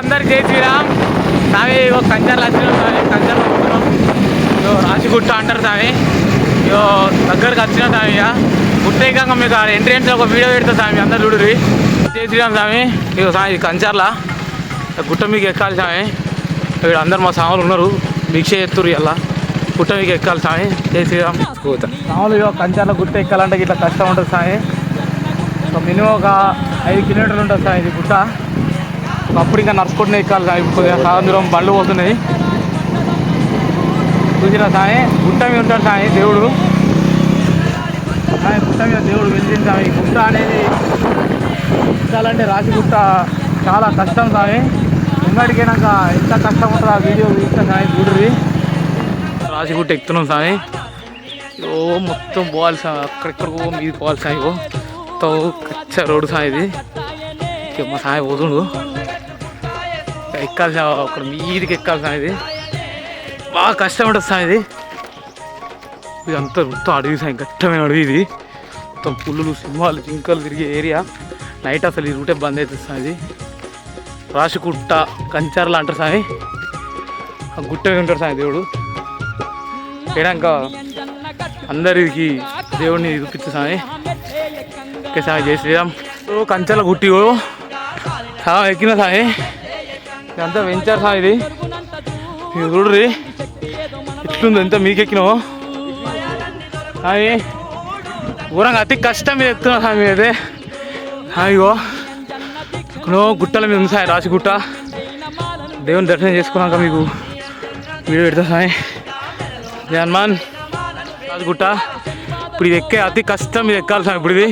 అందరు జై శ్రీరామ్. సామి కంచర్లు వచ్చినాం, సామి కంచర్లు పోతున్నాం. రాసిగుట్ట అంటారు సామి. దగ్గరకు వచ్చిన సామి. ఇక గుట్టేకంగా మీకు ఎంట్రెన్స్ ఒక వీడియో పెడతా సామి, అందరు చూడుర్రి. జై శ్రీరామ్ సామి. సామి కంచర్ల గుట్ట మీకు ఎక్కాలి సామి. ఇక్కడ అందరు మా సాములు ఉన్నారు, భిక్ష ఎత్తురు. ఇలా గుట్ట మీకు ఎక్కాలి సామి. జై శ్రీరామ్. సాములు కంచర్ల గుట్ట ఎక్కాలంటే ఇట్లా కష్టం ఉంటుంది సామి. మినిమం ఒక 5 కిలోమీటర్లు ఉంటుంది సార్ ఇది గుట్ట. అప్పుడు ఇంకా నడుచుకుంటూనే ఎక్కాలి సార్. ఇప్పుడు సాయంత్రం బండ్లు పోతున్నాయి చూసినా సాయి. గుట్ట మీద ఉంటాడు సాయి దేవుడు. గుట్ట మీద దేవుడు వెళ్తుంది సాయి. ఈ గుట్ట అనేది ఎక్కాలంటే రాసిగుట్ట చాలా కష్టం సాయి. ముంగడికైనాక ఎంత కష్టం ఉంటుందో ఆ వీడియో తీస్తా సాయి, చూడుర్రి. రాసిగుట్ట ఎక్కుతున్నాం సాయి. మొత్తం పోవాలి సాయి, అక్కడెక్కడికో మీది పోవాలి సాయి. కచ్చ రోడ్డు సాయి ఇది. మా సాయి పోతుండు, ఎక్కాలి సాయి. అక్కడ మీదికి ఎక్కాలి సాయి. ఇది బాగా కష్టం ఉంటుంది సాయి. ఇది అంతా మొత్తం అడవి సాయి, గట్టమైన అడవి ఇది. మొత్తం పుల్లులు, సింహాలు, జింకలు తిరిగే ఏరియా. నైట్ అసలు ఈ రూటే బంద్ అవుతుంది సాయి. ఇది రాసిగుట్ట కంచర్లు అంటారు సాయి. ఆ గుట్ట మీద ఉంటాడు సాయి దేవుడు. పోయినాక అందరికి దేవుడిని చూపిస్తుంది సాయి. ఓకే సాయి, జై శ్రీరామ్. కంచెల గుట్టి ఎక్కిన సాయి. ఇదంతా వెంచారు సాయి. ఇది మీరు చూడ్రి ఎట్లుంది, ఎంత మీకు ఎక్కినావు సాయి. ఘోరంగా అతి కష్టం మీద ఎక్కుతున్నా సాయి. మీరైతే ఇగో గుట్టల మీద ఉంది సాయి రాసిగుట్ట. దేవుని దర్శనం చేసుకున్నాక మీకు వీడియో పెడతా సాయి. జై హనుమాన్. రాసిగుట్ట ఇప్పుడు ఇది ఎక్కే అతి కష్టం మీద ఎక్కాలి సాయి. ఇప్పుడు ఇది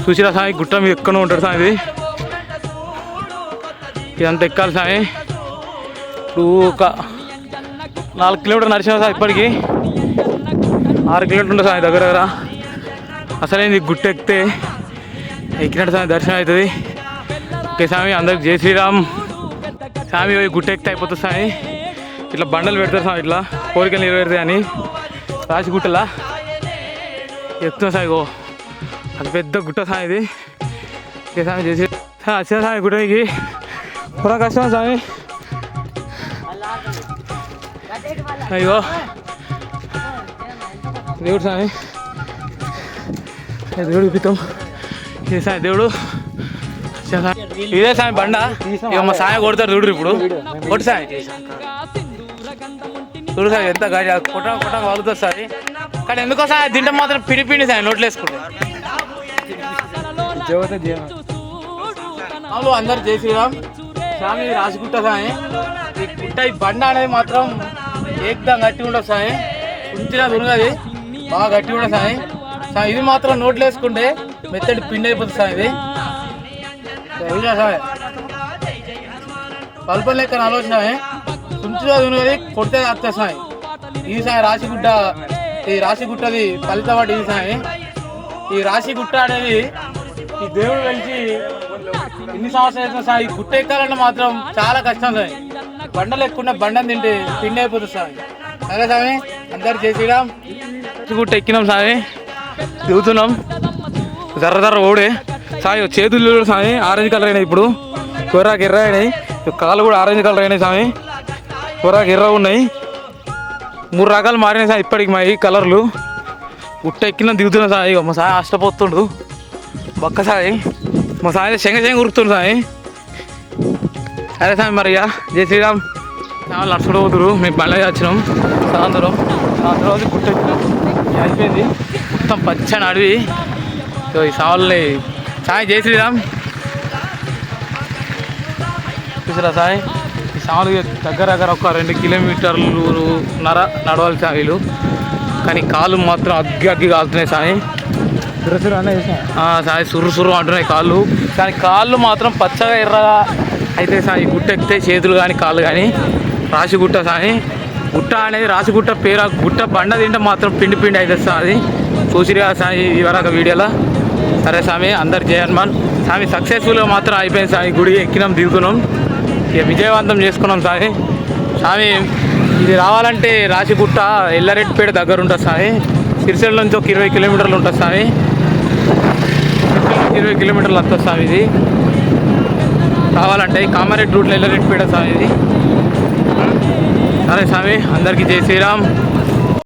చూసిరా సాయి, గుట్ట మీద ఎక్కడో ఉంటాడు సాయి. ఇది ఇదంతా ఎక్కాలి సాయి. ఇప్పుడు ఒక 4 కిలోమీటర్లు నడిచిన సార్. ఇప్పటికి 6 కిలోమీటర్లు ఉంటుంది సాయి దగ్గర దగ్గర. అసలే గుట్ట ఎక్కితే ఎక్కినట్టు సాయి దర్శనం అవుతుంది. ఓకే స్వామి, అందరికి జై శ్రీరామ్. స్వామి గుట్ట ఎక్కితే అయిపోతుంది సాయి. ఇట్లా బండలు పెడతారు సార్, ఇట్లా కోరికలు నెరవేరుతాయి అని. రాసిగుట్టలా ఎక్కుతున్నా సాయి. అది పెద్ద గుట్ట సాయి ఇది. ఓకే స్వామి, జై శ్రీరామ్. వచ్చిన సాయి గుట్టకి పూరా కష్టం స్వామి. అయ్యో దేవుడు స్వామి, దేవుడు చూపిస్తాం. ఇదే సాయి దేవుడు. ఇదే సాయి బండ. ఇక మా సాయి కొడతారు చూడు. ఇప్పుడు కొట్టు సాయి, చూడు సాయి ఎంత గాడి కొట్ట కొట్ట వాగుతుంది సాయి. కానీ ఎందుకో సాయి తింటే మాత్రం పిండి సాయి నోట్లు వేసుకుంటారు. అందరు జై శ్రీరామ్. స్వామి రాసిగుట్ట సాయి. ఈ గుట్ట ఈ బండ అనేది మాత్రం ఏకదం గట్టి ఉండదు సాయి. ఉంచినా దుర్గది బాగా గట్టి ఉండదు సాయి. ఇది మాత్రం నోట్లు వేసుకుంటే మెత్తడి పిండి అయిపోతుంది సాయి. ఇది సాయి పల్పల్ లెక్కన ఆలోచన. ఉంచినా దుర్గది కొడితే వస్తుంది సాయి. ఇది సాయి రాసిగుట్ట. ఈ రాసిగుట్టది ఫలితవాడు ఇది సాయి. ఈ రాసిగుట్ట అనేది ఈ దేవుడు కలిసి ఎన్ని సంవత్సరాలు అవుతుంది సార్. ఈ గుట్ట ఎక్కాలంటే మాత్రం చాలా కష్టం సార్. బండలు ఎక్కుంటే బండను తింటే పిండి అయిపోతుంది సార్. సరే స్వామి, అందరు జై శ్రీరామ్. గుట్ట ఎక్కినాం సాయి, దిగుతున్నాం. జర్ర ఓడే సాయి. చేతులు సాయి ఆరెంజ్ కలర్ అయినాయి. ఇప్పుడు కూరాకు ఎర్ర అయినాయి. కాళ్ళు కూడా ఆరెంజ్ కలర్ అయినాయి సాయి. కూరాకు ఎర్ర ఉన్నాయి. 3 రకాలు మారినాయి సాయి ఇప్పటికి మా ఈ కలర్లు. గుట్ట ఎక్కినా దిగుతున్నా సాయి. మా సాయి అష్టపోతుండు బక్క సాయి. మా సాయి శంగ ఉరుకుతుండు సాయి. అరే సాయి మరి ఇక జై శ్రీరామ్. సామాన్లు నడుచుకుంటూ పోతురు. మేము బండ్లకి వచ్చినాం. సాయంత్రం రోజు గుట్ట ఎక్కినాం. అయిపోయింది. మొత్తం పచ్చని అడవి. ఈ సామాన్లని సాయి జై శ్రీరామ్. చూసారా సాయి, ఈ సామాన్లు దగ్గర దగ్గర ఒక 2 కిలోమీటర్లు నడవాలి సాయిలు. కానీ కాళ్ళు మాత్రం అగ్గి కాలుతున్నాయి సాయి. సాయి సుర్రు అంటున్నాయి కాళ్ళు. కానీ కాళ్ళు మాత్రం పచ్చగా ఎర్రగా అయితే సాయి. గుట్ట ఎక్కితే చేతులు కానీ కాళ్ళు కానీ. రాసిగుట్ట సాయి. గుట్ట అనేది రాసిగుట్ట పేరు. గుట్ట బండ తింటే మాత్రం పిండి అవుతుంది సాయి. చూసిరా సాయి ఇవరాక వీడియోలో. సరే స్వామి, అందరు జై హనుమాన్. స్వామి సక్సెస్ఫుల్గా మాత్రం అయిపోయింది సాయి. గుడి ఎక్కినాం, దిగుతున్నాం. ఇక విజయవంతం చేసుకున్నాం సాయి. స్వామి ఇది రావాలంటే రాసిగుట్ట ఎల్లారెడ్డిపేట దగ్గర ఉంటుంది సాయి. సిరిసిల్ల నుంచి ఒక 20 కిలోమీటర్లు ఉంటుంది సాయి. 20 కిలోమీటర్లు వస్తుంది సామి. ఇది రావాలంటే కామారెడ్డి రూట్లో వెళ్ళరెడ్డిపేట స్వామి ఇది. సరే స్వామి, అందరికీ జై శ్రీరామ్.